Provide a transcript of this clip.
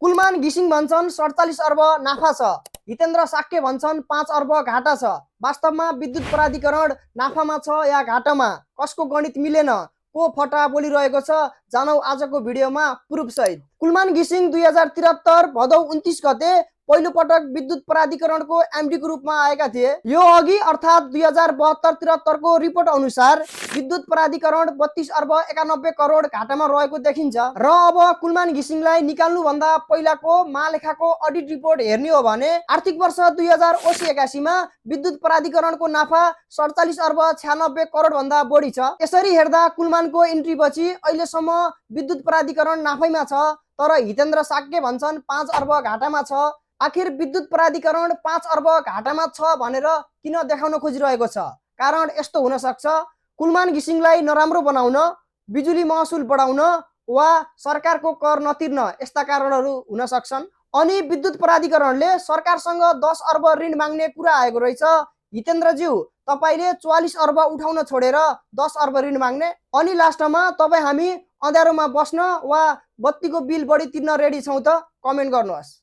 कुलमान घिसिङ भन्छन् 47 अर्ब नाफा छ, हितेन्द्र साक्य भन्छन् 5 अर्ब घाटा छ। वास्तवमा विद्युत प्राधिकरण नाफामा छ या घाटामा? कसको गणित मिलेन? को फटा बोलिरहेको छ? जानौ आजको भिडियोमा प्रुफ सहित। कुलमान घिसिङ 2073 भदौ 29 गते पहिलो पटक विद्युत प्राधिकरणको एमडी को रूपमा आएका थिए। यो अघि अर्थात् 2072-73 को रिपोर्ट अनुसार विद्युत प्राधिकरण 32 अर्ब 91 करोड घाटामा रहेको देखिन्छ। र अब कुलमान घिसिङलाई निकाल्नु भन्दा पहिलाको महालेखाको अडिट रिपोर्ट हेर्ने हो भने आर्थिक वर्ष 2080-81 मा विद्युत प्राधिकरणको नाफा 47 अर्ब 96 करोड भन्दा बढी छ। यसरी हेर्दा कुलमानको इन्ट्री पछि अहिलेसम्म विद्युत प्राधिकरण नाफैमा छ, तर हितेन्द्र साक्य भन्छन् 5 अर्ब घाटामा छ। आखिर विद्युत प्राधिकरण 5 अर्ब घाटामा छ भनेर किन देखाउन खोजिरहेको छ? कारण यस्तो हुन सक्छ, कुलमान घिसिङलाई नराम्रो बनाउन, बिजुली महसुल बढाउन वा सरकारको कर नतिर्न, यस्ता कारणहरू हुन सक्छन्। अनि विद्युत प्राधिकरणले सरकारसँग 10 अर्ब ऋण माग्ने कुरा आएको रहेछ। हितेन्द्रज्यू, तपाईले 44 अर्ब उठाउन छोडेर 10 अर्ब ऋण माग्ने, अनि लास्टमा तपाई हामी अँध्यारोमा बस्न वा बत्तीको बिल बढी तिर्न रेडी छौं त? कमेन्ट गर्नुहोस्।